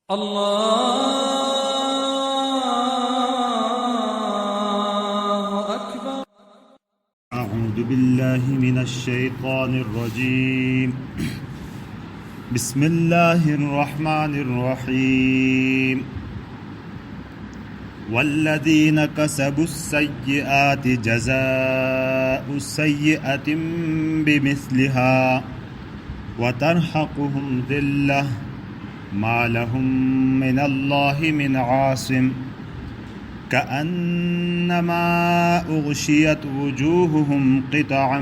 الله أكبر. أعوذ بالله من الشيطان الرجيم. بسم الله الرحمن الرحيم. والذين كسبوا السيئات جزاء سيئة بمثلها وترهقهم ذلة ما لهم من الله من عاصم كأنما أغشيت وجوههم قطعا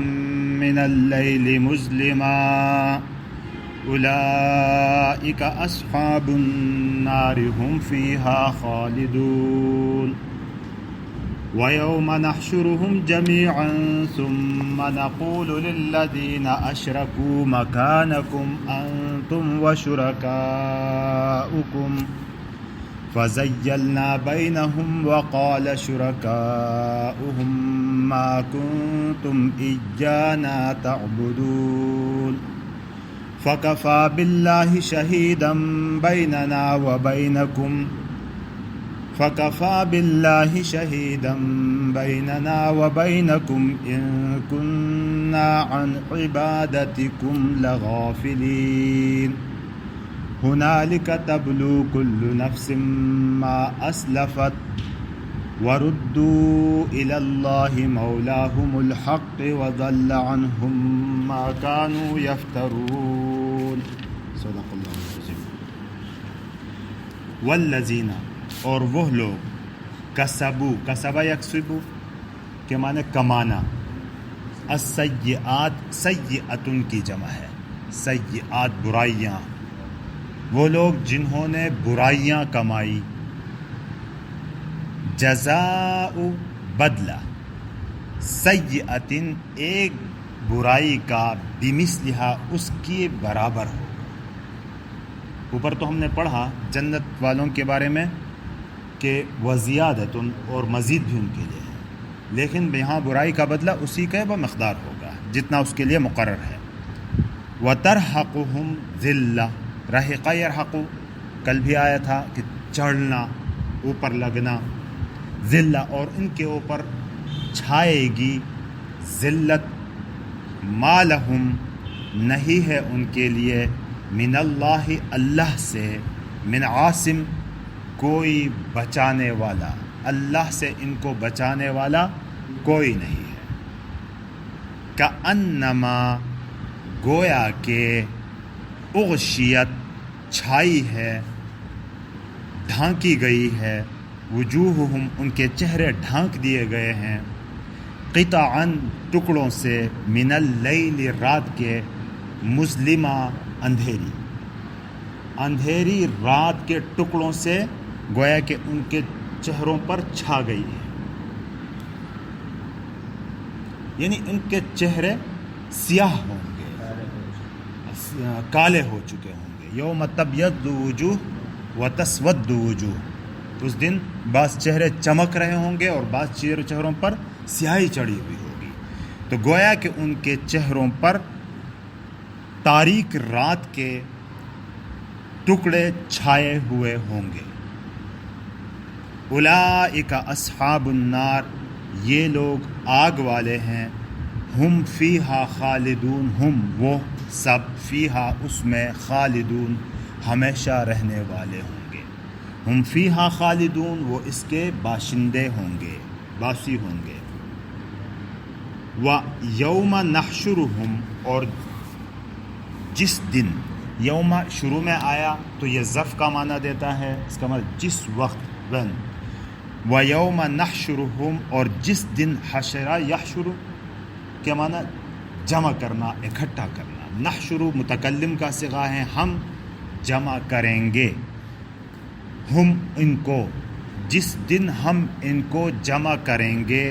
من الليل مظلما أولئك أصحاب النار هم فيها خالدون. ويوم نحشرهم جميعا ثم نقول للذين أشركوا مكانكم أنتم وشركاؤكم فزيلنا بينهم وقال شركاؤهم ما كنتم إيانا تعبدون فكفى بالله شهيدا بيننا وبينكم إن كنا عن عبادتكم لغافلين. هنالك تبلو كل نفس ما أسلفت وردوا إلى الله مولاهم الحق وضل عنهم ما كانوا يفترون. صدق اللہ العظیم. والذین، اور وہ لوگ، کسبا یکسبو کے معنی کمانا، السیئات سیئتن کی جمع ہے، سیئات برائیاں، وہ لوگ جنہوں نے برائیاں کمائی، جزاء بدلہ، سیئتن ایک برائی کا، بمثلہا اس کے برابر ہو. اوپر تو ہم نے پڑھا جنت والوں کے بارے میں کہ وزیادتن، اور مزید بھی ان کے لیے ہے، لیکن یہاں برائی کا بدلہ اسی کا مقدار ہوگا جتنا اس کے لیے مقرر ہے. وَتَرْحَقُهُمْ ذِلَّةٌ، رحق یرحق کل بھی آیا تھا کہ چڑھنا، اوپر لگنا، ذلہ، اور ان کے اوپر چھائے گی ذلت، ما لہم نہیں ہے ان کے لیے، من اللہ اللہ سے، من عاصم کوئی بچانے والا، اللہ سے ان کو بچانے والا کوئی نہیں ہے. کأنما گویا کہ اغشیت چھائی ہے، ڈھانکی گئی ہے، وجوہہم ان کے چہرے ڈھانک دیے گئے ہیں، قطعا ٹکڑوں سے، من اللیل رات کے، مظلمہ اندھیری رات کے ٹکڑوں سے گویا کہ ان کے چہروں پر چھا گئی ہے، یعنی ان کے چہرے سیاہ ہوں گے، کالے ہو چکے ہوں گے. یوم تبیض وجوہ وتسود وجوہ، اس دن بعض چہرے چمک رہے ہوں گے اور بعض چہروں پر سیاہی چڑھی ہوئی ہوگی. تو گویا کہ ان کے چہروں پر تاریک رات کے ٹکڑے چھائے ہوئے ہوں گے. اولئک اصحاب النار، یہ لوگ آگ والے ہیں، ہم فیہا خالدون، ہم وہ سب، فیہا اس میں، خالدون ہمیشہ رہنے والے ہوں گے. ہم فیہا خالدون، وہ اس کے باشندے ہوں گے، باسی ہوں گے. وَيَوْمَ نَحْشُرُهُمْ، اور جس دن، یوم شروع میں آیا تو یہ ظرف کا معنی دیتا ہے، اس کا مطلب جس وقت، when. وَيَوْمَ نَحْشُرُهُمْ، اور جس دن، حشر یحشر کے معنی جمع کرنا، اکٹھا کرنا. نحشر متکلم کا صیغہ ہے، ہم جمع کریں گے، ہم ان کو، جس دن ہم ان کو جمع کریں گے،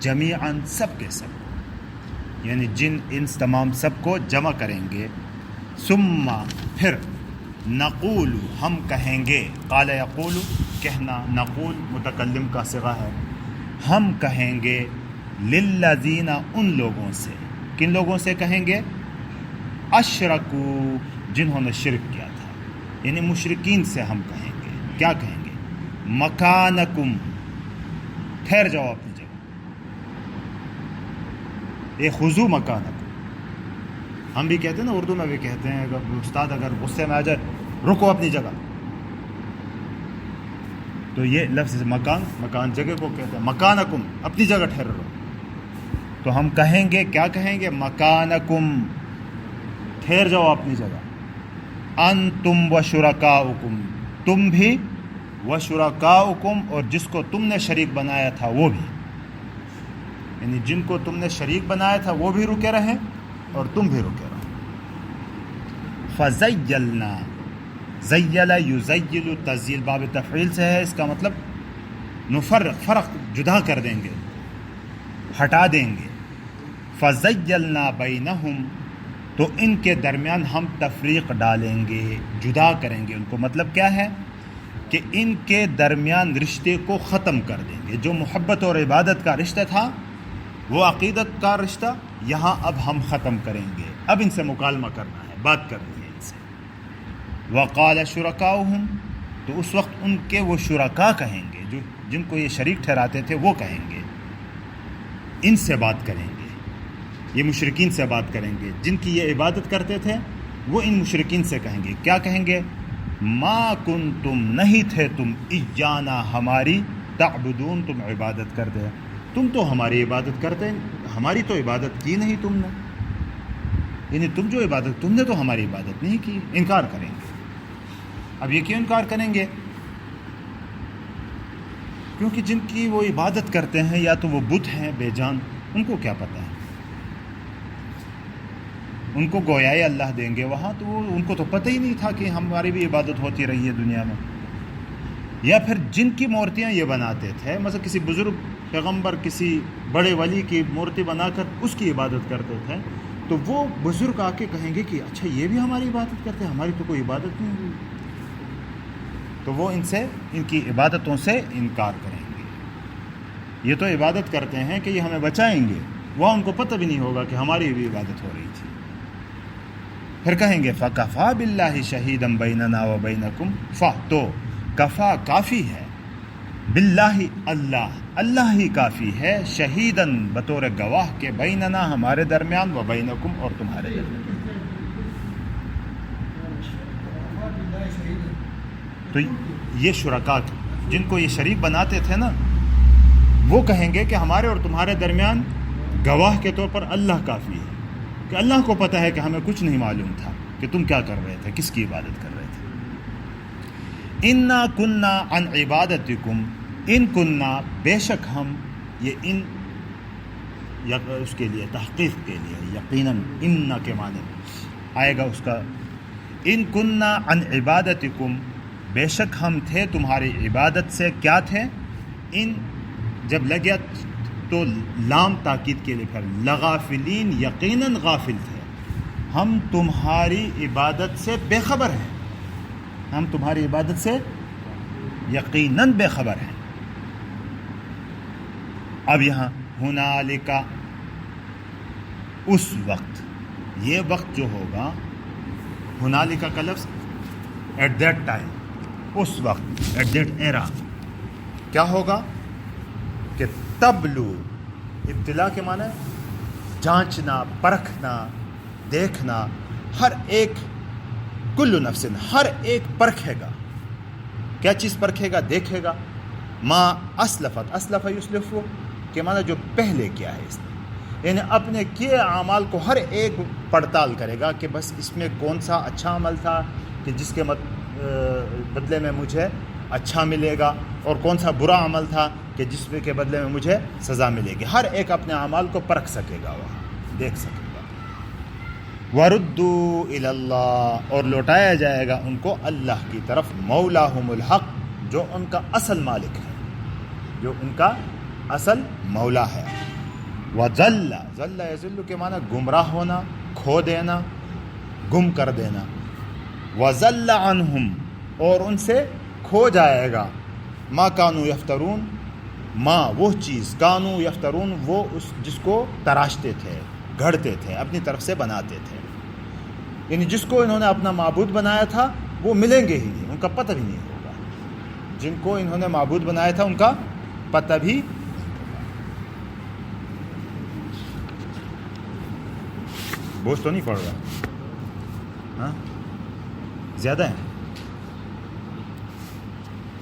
جمیعاً سب کے سب، یعنی جن انس تمام سب کو جمع کریں گے. ثم پھر، نقول ہم کہیں گے، قال یقول کہنا، نقول متکلم کا صیغہ ہے، ہم کہیں گے، للذین ان لوگوں سے، کن لوگوں سے کہیں گے؟ اشرکو، جنہوں نے شرک کیا تھا، یعنی مشرکین سے ہم کہیں گے، کیا کہیں گے؟ مکانکم، ٹھہر جاؤ اپنی جگہ، اے خذو مکانکم. ہم بھی کہتے ہیں نا، اردو میں بھی کہتے ہیں، اگر استاد اگر غصے میں آ جائے رکو اپنی جگہ، تو یہ لفظ مکان جگہ کو کہتے ہیں. مکانکم، اپنی جگہ ٹھہر رہو. تو ہم کہیں گے، کیا کہیں گے؟ مکانکم، ٹھہر جاؤ اپنی جگہ. انتم و شرکاؤکم، تم بھی، و شرکاؤکم، اور جس کو تم نے شریک بنایا تھا وہ بھی، یعنی جن کو تم نے شریک بنایا تھا وہ بھی رکے رہیں اور تم بھی رکے رہو. فزیلنا، زیل یزیل، تزیل باب تفعیل سے ہے، اس کا مطلب نفرق، فرق، جدا کر دیں گے، ہٹا دیں گے. فزیلنا بینہم، تو ان کے درمیان ہم تفریق ڈالیں گے، جدا کریں گے ان کو. مطلب کیا ہے کہ ان کے درمیان رشتے کو ختم کر دیں گے. جو محبت اور عبادت کا رشتہ تھا، وہ عقیدت کا رشتہ، یہاں اب ہم ختم کریں گے. اب ان سے مکالمہ کرنا ہے، بات کرنی ہے ان سے. وقال شرکاؤہم، تو اس وقت ان کے وہ شرکا کہیں گے، جو جن کو یہ شریک ٹھہراتے تھے، وہ کہیں گے، ان سے بات کریں گے، یہ مشرکین سے بات کریں گے. جن کی یہ عبادت کرتے تھے وہ ان مشرکین سے کہیں گے، کیا کہیں گے؟ ما کنتم، نہیں تھے تم، ایانا، ہماری، تعبدون، تم عبادت کرتے ہیں. تم تو ہماری عبادت کرتے، ہماری تو عبادت کی نہیں تم نے، یعنی تم جو عبادت، تم نے تو ہماری عبادت نہیں کی. انکار کریں گے. اب یہ کیوں انکار کریں گے؟ کیونکہ جن کی وہ عبادت کرتے ہیں یا تو وہ بت ہیں بے جان، ان کو کیا پتہ ہے، ان کو گویائے اللہ دیں گے وہاں، تو ان کو تو پتہ ہی نہیں تھا کہ ہماری بھی عبادت ہوتی رہی ہے دنیا میں. یا پھر جن کی مورتیاں یہ بناتے تھے، مثلا کسی بزرگ پیغمبر، کسی بڑے ولی کی مورتی بنا کر اس کی عبادت کرتے تھے، تو وہ بزرگ آ کے کہیں گے کہ اچھا یہ بھی ہماری عبادت کرتے ہیں، ہماری تو کوئی عبادت نہیں ہوئی. تو وہ ان کی عبادتوں سے انکار کریں گے. یہ تو عبادت کرتے ہیں کہ یہ ہمیں بچائیں گے، وہ ان کو پتہ بھی نہیں ہوگا کہ ہماری بھی عبادت ہو رہی تھی. پھر کہیں گے فَكَفَى بِاللَّهِ شَهِيدًا بَيْنَنَا وَبَيْنَكُمْ، تو کفا، کافی ہے، باللہ، اللہ ہی کافی ہے، شہیداً، بطور گواہ کے، بیننا، ہمارے درمیان، و بینکم، اور تمہارے درمیان. تو یہ شرکا جن کو یہ شریک بناتے تھے نا، وہ کہیں گے کہ ہمارے اور تمہارے درمیان گواہ کے طور پر اللہ کافی ہے، کہ اللہ کو پتہ ہے کہ ہمیں کچھ نہیں معلوم تھا کہ تم کیا کر رہے تھے، کس کی عبادت کر رہے تھے. انا کننا عن عبادتکم، ان کننا، بے شک ہم، یہ ان اس کے لیے، تحقیق کے لیے، یقیناً، ان کے معنی آئے گا اس کا. ان کننا عن عبادتکم، بے شک ہم تھے تمہاری عبادت سے، کیا تھے؟ ان جب لگیا تو لام تاکید کے لیے، پھر لغافلین، یقیناً غافل تھے، ہم تمہاری عبادت سے بے خبر ہیں، ہم تمہاری عبادت سے یقیناً بے خبر ہیں. اب یہاں ہنالک، اس وقت، یہ وقت جو ہوگا، ہنالک کا لفظ ایٹ دیٹ ٹائم، اس وقت، ایٹ دیٹ ایرا، کیا ہوگا کہ تبلو، ابتلا کے معنی جانچنا، پرکھنا، دیکھنا، ہر ایک، کل نفس، ہر ایک پرکھے گا. کیا چیز پرکھے گا؟ دیکھے گا. ما اسلفت، اسلف یسلف کے معنی جو پہلے کیا ہے اس نے، یعنی اپنے کیے اعمال کو ہر ایک پڑتال کرے گا کہ بس اس میں کون سا اچھا عمل تھا کہ جس کے بدلے میں مجھے اچھا ملے گا، اور کون سا برا عمل تھا کہ جس کے بدلے میں مجھے سزا ملے گی. ہر ایک اپنے اعمال کو پرکھ سکے گا، وہاں دیکھ سکے گا. وَرُدُّوا إِلَى اللَّهِ، اور لوٹایا جائے گا ان کو اللہ کی طرف، مولاہم الحق، جو ان کا اصل مالک ہے، جو ان کا اصل مولا ہے. وَضَلَّ، ضَلَّ يَضِلُّ کے معنی گمراہ ہونا، کھو دینا، گم کر دینا. وَضَلَّ عَنْهُمْ، اور ان سے کھو جائے گا، ما کانوا یفترون، ما، وہ چیز، کانوا یفترون، وہ اس جس کو تراشتے تھے، گھڑتے تھے، اپنی طرف سے بناتے تھے، یعنی جس کو انہوں نے اپنا معبود بنایا تھا وہ ملیں گے ہی نہیں، ان کا پتہ بھی نہیں ہوگا. جن کو انہوں نے معبود بنایا تھا ان کا پتہ بھی. بوجھ تو نہیں پڑ رہا؟ ہاں زیادہ ہے.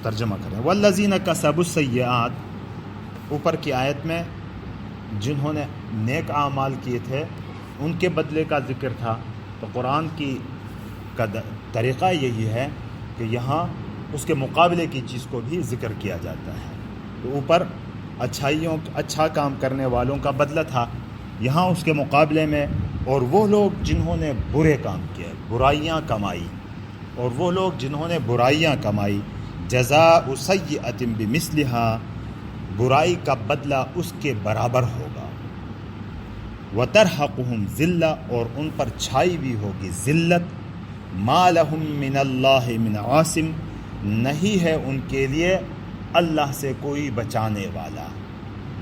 ترجمہ کریں. والذین کسبوا السیئات، اوپر کی آیت میں جنہوں نے نیک اعمال کیے تھے ان کے بدلے کا ذکر تھا. تو قرآن کا طریقہ یہی ہے کہ یہاں اس کے مقابلے کی چیز کو بھی ذکر کیا جاتا ہے. تو اوپر اچھا کام کرنے والوں کا بدلہ تھا، یہاں اس کے مقابلے میں اور وہ لوگ جنہوں نے برے کام کیے، برائیاں کمائی، اور وہ لوگ جنہوں نے برائیاں کمائی، جزاء سیئۃ بمثلھا، برائی کا بدلہ اس کے برابر ہوگا. وترحقہم ذلہ، اور ان پر چھائی بھی ہوگی ذلت. ما لہم من اللہ من عاصم، نہیں ہے ان کے لیے اللہ سے کوئی بچانے والا.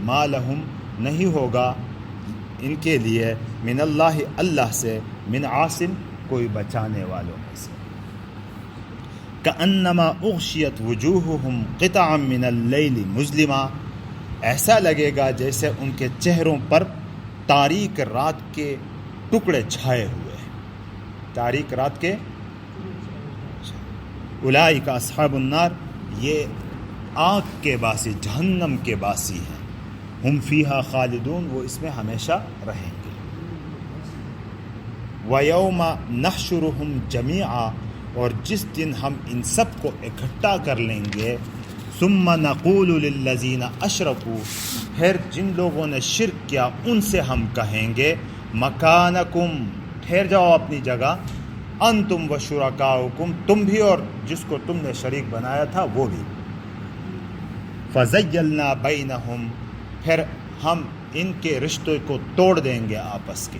ما لہم، نہیں ہوگا ان کے لیے، من اللہ، اللہ سے، من عاصم، کوئی بچانے والوں میں سے. کأنما اغشیت وجوہہم قطعا من اللیل مظلما، ایسا لگے گا جیسے ان کے چہروں پر تاریک رات کے ٹکڑے چھائے ہوئے ہیں. تاریک رات کے، اولئک اصحاب النار، یہ آگ کے باسی، جہنم کے باسی ہیں. ہم فیہا خالدون، وہ اس میں ہمیشہ رہیں گے. وَيَوْمَ نَحْشُرُهُمْ جَمِيعًا، اور جس دن ہم ان سب کو اکٹھا کر لیں گے. ثُمَّ نَقُولُ لِلَّذِينَ أَشْرَكُوا، پھر جن لوگوں نے شرک کیا ان سے ہم کہیں گے، مَكَانَكُمْ، ٹھہر جاؤ اپنی جگہ، أَنْتُمْ وَشُرَكَاؤُكُمْ، تم بھی اور جس کو تم نے شریک بنایا تھا وہ بھی. فَزَيَّلْنَا بَيْنَهُمْ، پھر ہم ان کے رشتے کو توڑ دیں گے آپس کے.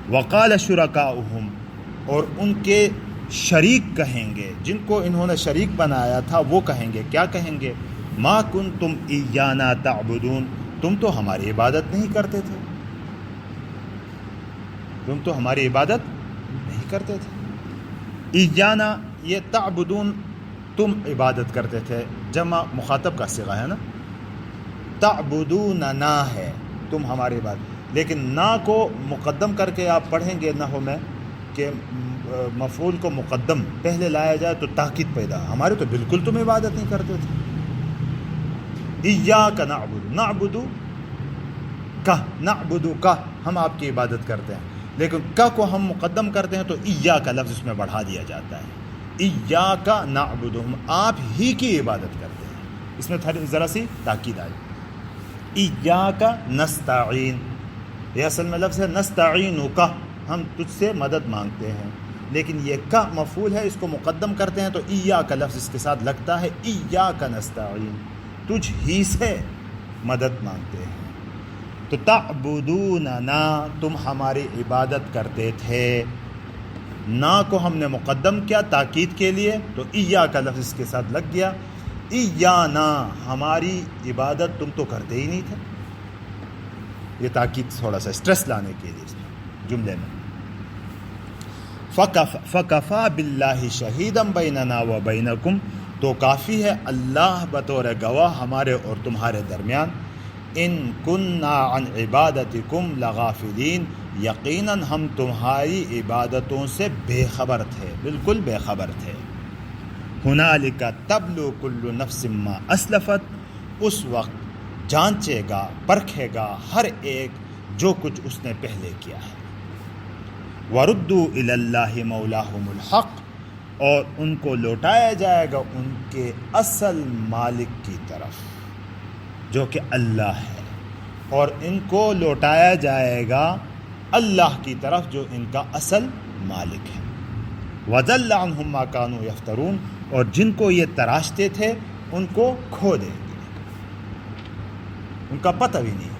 وَقَالَ شُرَكَاؤُهُمْ، اور ان کے شریک کہیں گے، جن کو انہوں نے شریک بنایا تھا وہ کہیں گے، کیا کہیں گے؟ مَا كُنْتُمْ إِيَّانَا تَعْبُدُونَ، تم تو ہماری عبادت نہیں کرتے تھے، تم تو ہماری عبادت نہیں کرتے تھے. ایانا، یہ تعبدون، تم عبادت کرتے تھے، جمع مخاطب کا صیغہ ہے نا. تعبدوننا ہے، تم ہماری عبادت، لیکن نا کو مقدم کر کے آپ پڑھیں گے نحو میں کہ مفعول کو مقدم پہلے لایا جائے تو تاکید پیدا. ہمارے تو بالکل تم عبادت نہیں کرتے تھے. ایاک نعبد، نعبد کا، نعبد کا، ہم آپ کی عبادت کرتے ہیں، لیکن کا کو ہم مقدم کرتے ہیں تو ایا کا لفظ اس میں بڑھا دیا جاتا ہے. ایاک نعبد، ہم آپ ہی کی عبادت کرتے ہیں، اس میں ذرا سی تاکید آئی. ایاک نستعین، یہ اصل میں لفظ ہے نستعینک، ہم تجھ سے مدد مانگتے ہیں، لیکن یہ کا مفعول ہے، اس کو مقدم کرتے ہیں تو ایاک لفظ اس کے ساتھ لگتا ہے. ایاک نستعین، تجھ ہی سے مدد مانگتے ہیں. تو تعبدوننا، تم ہماری عبادت کرتے تھے. نا کو ہم نے مقدم کیا تاکید کے لیے تو ایاک لفظ اس کے ساتھ لگ گیا. ایانا، ہماری عبادت تم تو کرتے ہی نہیں تھے. یہ تاکید تھوڑا سا اسٹریس لانے کے لیے اس جملے میں. فَكَفَى بِاللَّهِ شَهِيدًا بَيْنَنَا وَبَيْنَكُمْ، تو کافی ہے اللہ بطور گواہ ہمارے اور تمہارے درمیان. ان كُنَّا عَنْ عِبَادَتِكُمْ لَغَافِلِينَ، یقیناً ہم تمہاری عبادتوں سے بے خبر تھے، بالکل بے خبر تھے. هُنَالِكَ تَبْلُو كُلُّ نَفْسٍ مَّا أَسْلَفَتْ، اس وقت جانچے گا، پرکھے گا ہر ایک جو کچھ اس نے پہلے کیا ہے. وَرُدُّوا إِلَى اللَّهِ مَوْلَاهُمُ الْحَقِّ، اور ان کو لوٹایا جائے گا ان کے اصل مالک کی طرف جو کہ اللہ ہے، اور ان کو لوٹایا جائے گا اللہ کی طرف جو ان کا اصل مالک ہے. وَضَلَّ عَنْهُمْ مَا كَانُوا يَفْتَرُونَ، اور جن کو یہ تراشتے تھے ان کو کھو دیں گے، ان کا پتہ بھی نہیں.